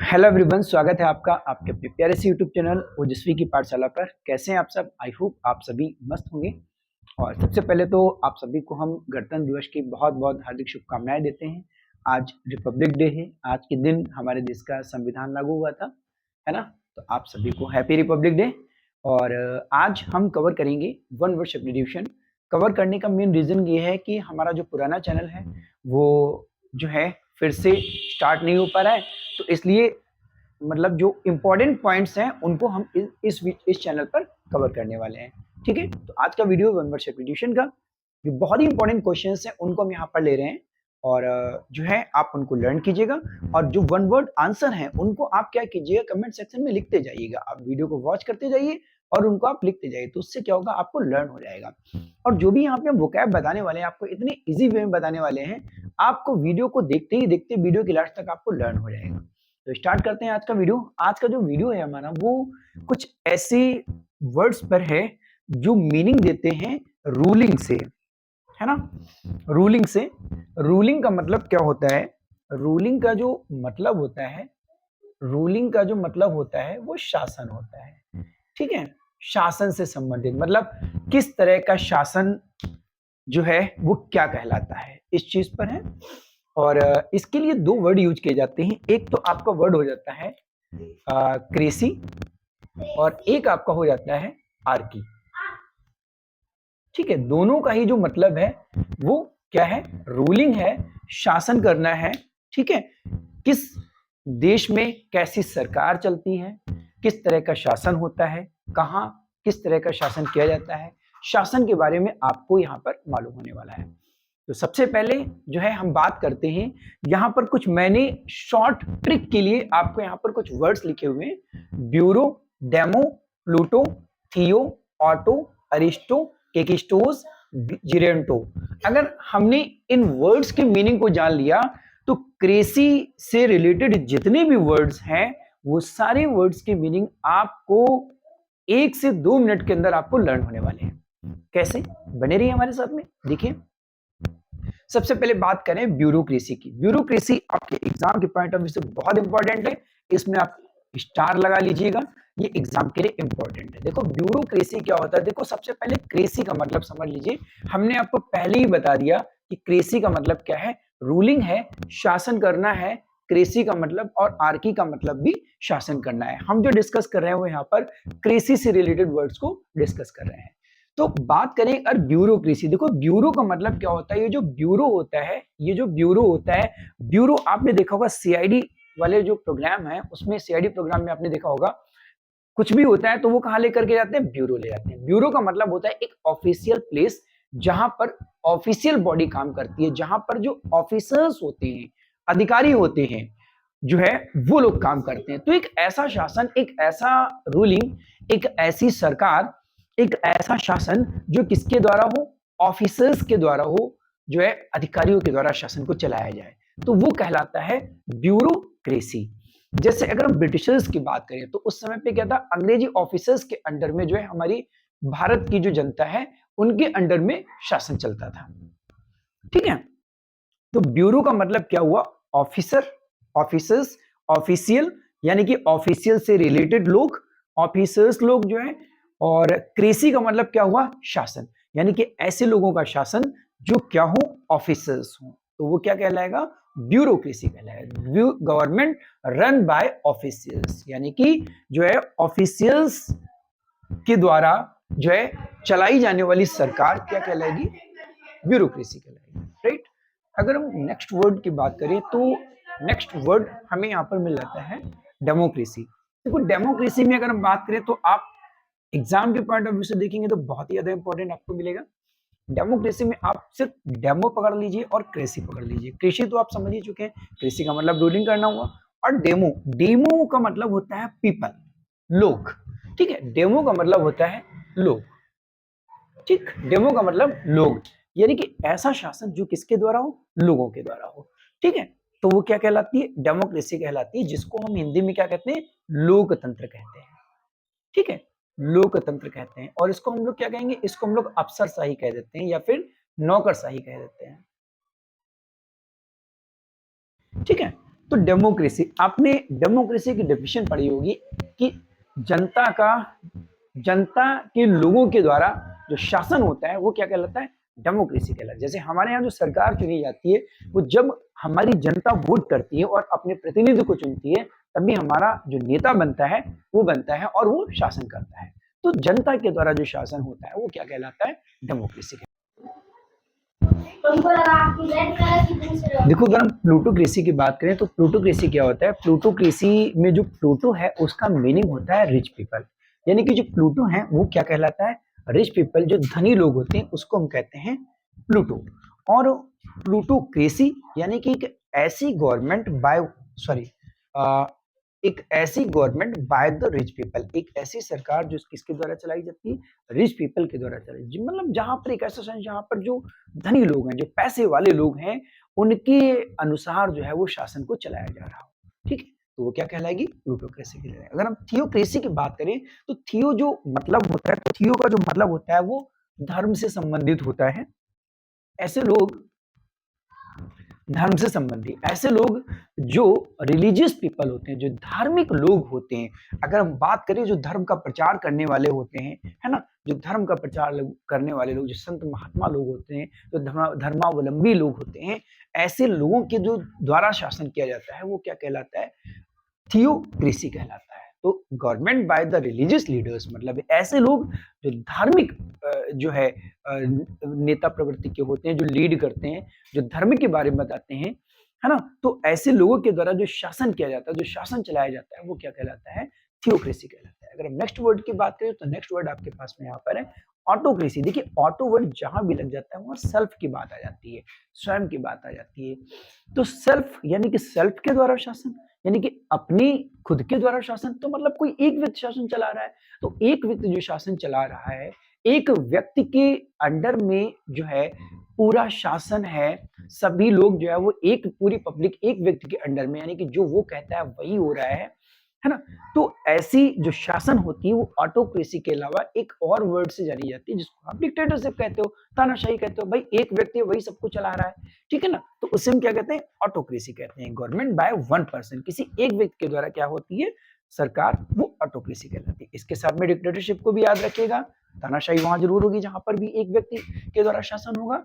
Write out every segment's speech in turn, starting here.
Hello everyone, स्वागत है आपका आपके अपने प्यारे से यूट्यूब चैनल ओजस्वी की पाठशाला पर। कैसे हैं आप सब? आई होप आप सभी मस्त होंगे। और सबसे पहले तो आप सभी को हम गणतंत्र दिवस की बहुत बहुत हार्दिक शुभकामनाएं देते हैं। आज रिपब्लिक डे है। आज के दिन हमारे देश का संविधान लागू हुआ था, है ना? तो आप सभी को हैप्पी रिपब्लिक डे। और आज हम कवर करेंगे वन वर्ड सब्स्टिट्यूशन। कवर करने का मेन रीजन ये है कि हमारा जो पुराना चैनल है वो जो है फिर से स्टार्ट नहीं हो पा रहा है, तो इसलिए मतलब जो इम्पोर्टेंट पॉइंट्स हैं उनको हम इस चैनल पर कवर करने वाले हैं। ठीक है, तो आज का वीडियो वन वर्ड सब्स्टिट्यूशन का जो बहुत ही इंपॉर्टेंट क्वेश्चंस हैं उनको हम यहाँ पर ले रहे हैं। और जो है आप उनको लर्न कीजिएगा, और जो वन वर्ड आंसर हैं उनको आप क्या कीजिएगा, कमेंट सेक्शन में लिखते जाइएगा। आप वीडियो को वॉच करते जाइए और उनको आप लिखते जाइए, तो उससे क्या होगा, आपको लर्न हो जाएगा। और जो भी यहाँ पे हम वोकैब बताने वाले हैं, आपको इतने इजी वे में बताने वाले हैं, आपको वीडियो को देखते ही देखते वीडियो के लास्ट तक आपको लर्न हो जाएगा। तो स्टार्ट करते हैं आज का वीडियो। आज का जो वीडियो है हमारा वो कुछ ऐसे वर्ड्स पर है जो मीनिंग देते हैं रूलिंग से, है ना? रूलिंग से। रूलिंग का मतलब क्या होता है? रूलिंग का जो मतलब होता है, रूलिंग का जो मतलब होता है वो शासन होता है। ठीक है, शासन से संबंधित मतलब किस तरह का शासन जो है वो क्या कहलाता है, इस चीज पर है। और इसके लिए दो वर्ड यूज किए जाते हैं। एक तो आपका वर्ड हो जाता है क्रेसी, और एक आपका हो जाता है आर्की। ठीक है, दोनों का ही जो मतलब है वो क्या है? रूलिंग है, शासन करना है। ठीक है, किस देश में कैसी सरकार चलती है, किस तरह का शासन होता है, कहाँ किस तरह का शासन किया जाता है, शासन के बारे में आपको यहाँ पर मालूम होने वाला है। तो सबसे पहले जो है हम बात करते हैं, यहाँ पर कुछ मैंने शॉर्ट ट्रिक के लिए आपको यहाँ पर कुछ वर्ड्स लिखे हुए हैं। ब्यूरो, डेमो, प्लूटो, थियो, ऑटो, अरिस्टो, केकिस्टोस, जिरेंटो। अगर हमने इन वर्ड्स के मीनिंग को जान लिया तो क्रेसी से रिलेटेड जितने भी वर्ड्स हैं वो सारे वर्ड्स के मीनिंग आपको 1 से 2 मिनट के अंदर आपको लर्न होने वाले हैं। कैसे? बने रहिए हमारे साथ में। देखिए, सबसे पहले बात करें ब्यूरोक्रेसी की। ब्यूरोक्रेसी आपके एग्जाम के पॉइंट ऑफ व्यू से बहुत इंपॉर्टेंट है, इसमें आप स्टार लगा लीजिएगा, ये एग्जाम के लिए इंपॉर्टेंट है। देखो ब्यूरोक्रेसी क्या होता है। देखो सबसे पहले क्रेसी का मतलब समझ लीजिए। हमने आपको पहले ही बता दिया कि क्रेसी का मतलब क्या है, रूलिंग है, शासन करना है। क्रेसी का मतलब और आर्की का मतलब भी शासन करना है। हम जो डिस्कस कर रहे हैं वो यहाँ पर क्रेसी से रिलेटेड वर्ड्स को डिस्कस कर रहे हैं। तो बात करें अगर ब्यूरोक्रेसी, देखो ब्यूरो का मतलब क्या होता है। ये जो ब्यूरो होता है, ये जो ब्यूरो होता है, ब्यूरो आपने देखा होगा सीआईडी वाले जो प्रोग्राम है उसमें, सीआईडी प्रोग्राम में आपने देखा होगा कुछ भी होता है तो वो कहां लेकर के जाते हैं? ब्यूरो ले जाते हैं। ब्यूरो का मतलब होता है एक ऑफिशियल प्लेस जहां पर ऑफिशियल बॉडी काम करती है, जहां पर जो ऑफिसर्स होते हैं, अधिकारी होते हैं जो है, वो लोग काम करते हैं। तो एक ऐसा शासन, एक ऐसा रूलिंग, एक ऐसी सरकार, एक ऐसा शासन जो किसके द्वारा हो? ऑफिसर्स के द्वारा हो, जो है अधिकारियों के द्वारा शासन को चलाया जाए, तो वो कहलाता है ब्यूरोक्रेसी। जैसे अगर हम ब्रिटिशर्स की बात करें तो उस समय पे क्या था, अंग्रेजी ऑफिसर्स के अंडर में जो है हमारी भारत की जो जनता है उनके अंडर में शासन चलता था। ठीक है, तो ब्यूरो का मतलब क्या हुआ? ऑफिसर, ऑफिसर्स, ऑफिशियल, यानी कि ऑफिशियल से रिलेटेड लोग, ऑफिसर्स लोग जो है। और क्रेसी का मतलब क्या हुआ? शासन, यानी कि ऐसे लोगों का शासन जो क्या हो? ऑफिसर्स हो, तो वो क्या कहलाएगा? ब्यूरोक्रेसी कहलाएगा। गवर्नमेंट रन बाय ऑफिशियल्स, यानी कि जो है ऑफिशियल्स के द्वारा जो है चलाई जाने वाली सरकार क्या कहलाएगी? ब्यूरोक्रेसी कहलाएगी। राइट। अगर हम नेक्स्ट वर्ड की बात करें तो नेक्स्ट वर्ड हमें यहाँ पर मिल जाता है डेमोक्रेसी। देखो डेमोक्रेसी में अगर हम बात करें तो आप एग्जाम के पॉइंट ऑफ व्यू से देखेंगे तो बहुत ही ज्यादा इंपॉर्टेंट आपको मिलेगा। डेमोक्रेसी में आप सिर्फ डेमो पकड़ लीजिए और क्रेसी पकड़ लीजिए। कृषि तो आप समझ ही चुके हैं, कृषि का मतलब रूलिंग करना हुआ। और डेमो, डेमो का मतलब होता है पीपल, लोग। ठीक है, डेमो का मतलब होता है लोग। ठीक, डेमो का मतलब लोग, यानी कि ऐसा शासन जो किसके द्वारा हो? लोगों के द्वारा हो। ठीक है, तो वो क्या कहलाती है? डेमोक्रेसी कहलाती है, जिसको हम हिंदी में क्या कहते हैं? लोकतंत्र कहते हैं। ठीक है, लोकतंत्र कहते हैं। और इसको हम लोग क्या कहेंगे? इसको हम लोग अफसरशाही कह देते हैं या फिर नौकरशाही कह देते हैं। ठीक है, तो डेमोक्रेसी, आपने डेमोक्रेसी की डेफिनेशन पढ़ी होगी कि जनता के लोगों के द्वारा जो शासन होता है वो क्या कहलाता है, डेमोक्रेसी कहलाता है। जैसे हमारे यहाँ जो सरकार चुनी जाती है वो जब हमारी जनता वोट करती है और अपने प्रतिनिधि को चुनती है तभी हमारा जो नेता बनता है वो बनता है और वो शासन करता है। तो जनता के द्वारा जो शासन होता है वो क्या कहलाता है, डेमोक्रेसी कहलाता है। देखो अगर हम प्लूटोक्रेसी की बात करें तो प्लूटोक्रेसी क्या होता है, प्लूटोक्रेसी में जो प्लूटो है उसका मीनिंग होता है रिच पीपल, यानी कि जो प्लूटो है वो क्या कहलाता है, रिच पीपल, जो धनी लोग होते हैं उसको हम कहते हैं प्लूटो। और प्लूटोक्रेसी यानी कि एक ऐसी government by the rich people, एक ऐसी सरकार जो किसके द्वारा चलाई जाती है, रिच पीपल के द्वारा चलाई, मतलब जहां पर एक ऐसा शासन जहां पर जो धनी लोग हैं, जो पैसे वाले लोग हैं, उनके अनुसार जो है वो शासन को चलाया जा रहा हो। ठीक है, तो वो क्या कहलाएगी, प्लूटोक्रेसी कहलाएगी। अगर हम थियोक्रेसी की बात करें तो थियो जो मतलब होता है, थियो का जो मतलब होता है वो धर्म से संबंधित होता है। ऐसे लोग धर्म से संबंधी, ऐसे लोग जो रिलीजियस पीपल होते हैं, जो धार्मिक लोग होते हैं, अगर हम बात करें जो धर्म का प्रचार करने वाले होते हैं, है ना, जो धर्म का प्रचार करने वाले लोग, जो संत महात्मा लोग होते हैं, जो धर्मावलंबी लोग होते हैं, ऐसे लोगों के जो द्वारा शासन किया जाता है वो क्या कहलाता है, थियोक्रेसी कहलाता है। तो government by the religious leaders मतलब ऐसे लोग जो धार्मिक जो है नेता प्रवृत्ति के होते हैं, जो लीड करते हैं, जो धर्म के बारे में बताते हैं, है ना, तो ऐसे लोगों के द्वारा जो शासन किया जाता है, जो शासन चलाया जाता है वो क्या कहलाता है, थियोक्रेसी कहलाता है। अगर हम नेक्स्ट वर्ड की बात करें तो नेक्स्ट वर्ड आपके पास में यहाँ पर है ऑटोक्रेसी। देखिए ऑटो वर्ड जहां भी लग जाता है वहां सेल्फ की बात आ जाती है, स्वयं की बात आ जाती है। तो सेल्फ यानी कि सेल्फ के द्वारा शासन, यानी कि अपनी खुद के द्वारा शासन, तो मतलब कोई एक व्यक्ति शासन चला रहा है, तो एक व्यक्ति जो शासन चला रहा है, एक व्यक्ति के अंडर में जो है पूरा शासन है, सभी लोग जो है वो एक पूरी पब्लिक एक व्यक्ति के अंडर में, यानी कि जो वो कहता है वही हो रहा है ना। तो ऐसी जो शासन होती है वो ऑटोक्रेसी के अलावा एक और वर्ड से जानी जाती है जिसको आप डिक्टेटरशिप कहते हो, तानाशाही कहते हो, भाई एक व्यक्ति वही सबको चला रहा है, ठीक है ना, तो उसे हम क्या कहते हैं, ऑटोक्रेसी कहते हैं। गवर्नमेंट बाय वन पर्सन, किसी एक व्यक्ति के द्वारा क्या होती है सरकार, वो ऑटोक्रेसी कहलाती है। इसके साथ में डिक्टेटरशिप को भी याद रखिएगा, तानाशाही वहां जरूर होगी जहां पर भी एक व्यक्ति के द्वारा शासन होगा।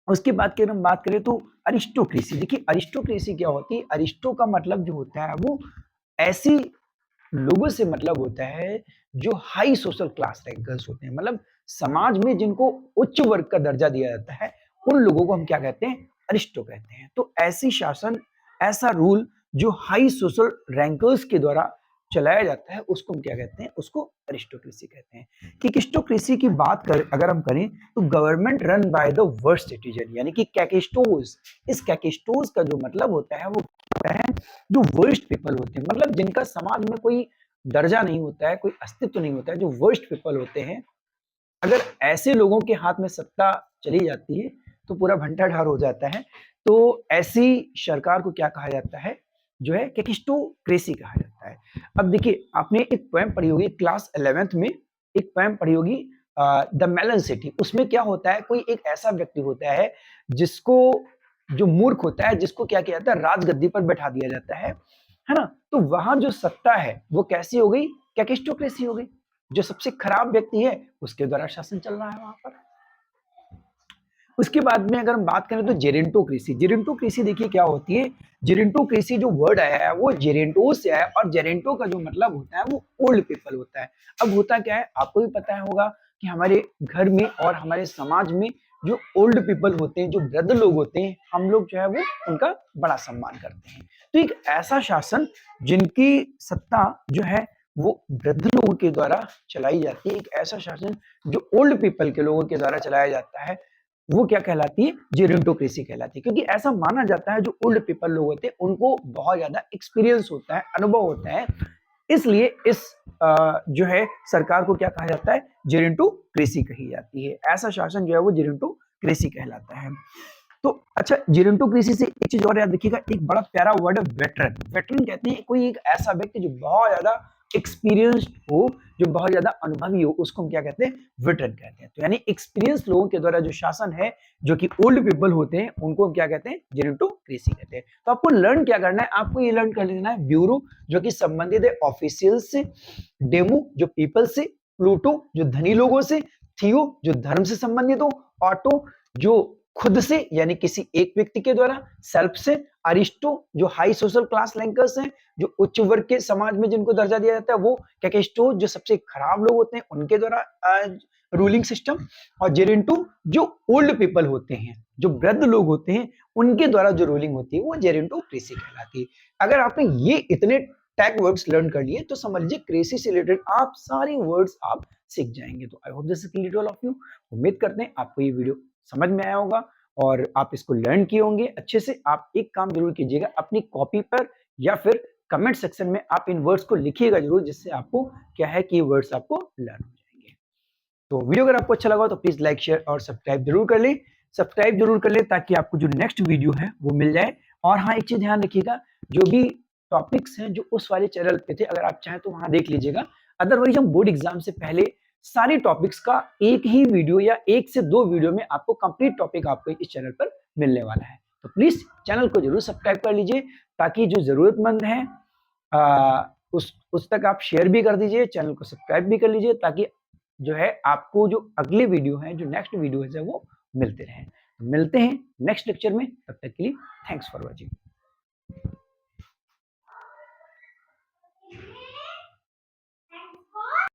उसके बाद की हम बात करें तो अरिस्टोक्रेसी। देखिए अरिस्टोक्रेसी क्या होती है, अरिस्टो का मतलब जो होता है वो ऐसी लोगों से मतलब होता है जो हाई सोशल क्लास रैंकर्स होते हैं, मतलब समाज में जिनको उच्च वर्ग का दर्जा दिया जाता है, उन लोगों को हम क्या कहते हैं, अरिस्टो कहते हैं। तो ऐसी शासन, ऐसा रूल जो हाई सोशल रैंकर्स के द्वारा चलाया जाता है उसको हम क्या कहते हैं, उसको अरिस्टोक्रेसी कहते हैं। कि किस्टोक्रेसी की बात कर अगर हम करें तो government run by the worst citizen, यानी कि कैकेस्टोस। इस कैकेस्टोस का जो मतलब होता है वो होता है जो वर्स्ट पीपल होते हैं, मतलब जिनका समाज में कोई दर्जा नहीं होता है, कोई अस्तित्व नहीं होता है, जो वर्स्ट पीपल होते हैं, अगर ऐसे लोगों के हाथ में सत्ता चली जाती है तो पूरा भंटाढार हो जाता है। तो ऐसी सरकार को क्या कहा जाता है, जो है कैकिस्टोक्रेसी कहा जाता है। अब देखिए आपने एक पोएम पढ़ी होगी क्लास 11th में, एक पोएम पढ़ी होगी द मेलन सिटी। उसमें क्या होता है, कोई एक ऐसा व्यक्ति होता है जिसको, जो मूर्ख होता है, जिसको क्या किया जाता है, राजगद्दी पर बैठा दिया जाता है ना। तो वहां जो सत्ता है वो कैसी हो गई, कैकिस्टोक्रेसी हो गई। जो सबसे खराब व्यक्ति है उसके द्वारा शासन चल रहा है वहां पर। उसके बाद में अगर हम बात करें तो जेरेंटोक्रेसी। जेरेंटोक्रेसी देखिए क्या होती है, जेरेंटोक्रेसी जो वर्ड आया है वो जेरेंटो से आया, और जेरेंटो का जो मतलब होता है वो ओल्ड पीपल होता है। अब होता क्या है, आपको भी पता होगा कि हमारे घर में और हमारे समाज में जो ओल्ड पीपल होते हैं, जो वृद्ध लोग होते हैं, हम लोग जो है वो उनका बड़ा सम्मान करते हैं। तो एक ऐसा शासन जिनकी सत्ता जो है वो वृद्ध लोगों के द्वारा चलाई जाती है, एक ऐसा शासन जो ओल्ड पीपल के लोगों के द्वारा चलाया जाता है, वो क्या कहलाती है, जेरेंटोक्रेसी कहलाती है। क्योंकि ऐसा माना जाता है जो ओल्ड पीपल लोग होते हैं उनको बहुत ज्यादा एक्सपीरियंस होता है, अनुभव होता है, इसलिए इस जो है सरकार को क्या कहा जाता है, जेरेंटोक्रेसी कही जाती है। ऐसा शासन जो है वो जेरेंटोक्रेसी कहलाता है। तो अच्छा, जेरेंटोक्रेसी से एक चीज और याद रखिएगा, एक बड़ा प्यारा वर्ड है वेटरन। वेटरन कहते हैं कोई एक ऐसा व्यक्ति जो बहुत ज्यादा एक्सपीरियंस्ड हो, जो बहुत ज्यादा अनुभवी हो, उसको हम क्या कहते हैं, वेटरन कहते हैं। तो यानी एक्सपीरियंस लोगों के द्वारा जो शासन है, जो कि ओल्ड पीपल होते हैं, उनको हम क्या कहते हैं, जेरेंटोक्रेसी क्रेसी कहते हैं। तो आपको लर्न क्या करना है, आपको ये लर्न कर लेना है ब्यूरो जो कि संबंधित है ऑफिशियल से, डेमो जो पीपल से, प्लूटो जो धनी लोगों से, थियो जो धर्म से संबंधित हो, ऑटो जो खुद से यानी किसी एक व्यक्ति के द्वारा, सेल्फ से, अरिस्टो जो हाई सोशल क्लास रैंकर्स हैं, जो उच्च वर्ग के समाज में जिनको दर्जा दिया जाता है वो, कैकेस्टो जो सबसे खराब लोग होते हैं उनके द्वारा रूलिंग सिस्टम, और जेरेंटो जो ओल्ड पीपल होते हैं, जो वृद्ध लोग होते हैं उनके द्वारा जो रूलिंग होती है वो जेरेंटोक्रेसी कहलाती है। अगर आपने ये इतने टैग वर्ड्स लर्न कर लिए तो समझ लीजिए क्रेसी से रिलेटेड आप सारे वर्ड्स आप सीख जाएंगे। तो I hope this is clear to all of you. उम्मीद करते हैं आपको ये वीडियो समझ में आया होगा और आप इसको लर्न किए होंगे अच्छे से। आप एक काम जरूर कीजिएगा, अपनी कॉपी पर या फिर कमेंट सेक्शन में आप इन वर्ड्स को लिखिएगा जरूर, जिससे आपको क्या है कि ये वर्ड्स आपको लर्न हो जाएंगे। तो वीडियो अगर आपको अच्छा लगा तो प्लीज लाइक शेयर और सब्सक्राइब जरूर कर लें, सब्सक्राइब जरूर कर लें ताकि आपको जो नेक्स्ट वीडियो है वो मिल जाए। और हाँ, एक चीज ध्यान रखिएगा, जो भी टॉपिक्स हैं जो उस वाले चैनल पे थे अगर आप चाहें तो वहां देख लीजिएगा। अदरवाइज हम बोर्ड एग्जाम से पहले सारे टॉपिक्स का एक ही वीडियो या 1 से 2 वीडियो में आपको कंप्लीट टॉपिक आपको इस चैनल पर मिलने वाला है। तो प्लीज चैनल को जरूर सब्सक्राइब कर लीजिए ताकि जो जरूरतमंद है उस तक आप शेयर भी कर दीजिए, चैनल को सब्सक्राइब भी कर लीजिए ताकि जो है आपको जो अगले वीडियो है, जो नेक्स्ट वीडियो है वो मिलते रहें। मिलते हैं नेक्स्ट लेक्चर में, तब तक के लिए थैंक्स फॉर वॉचिंग।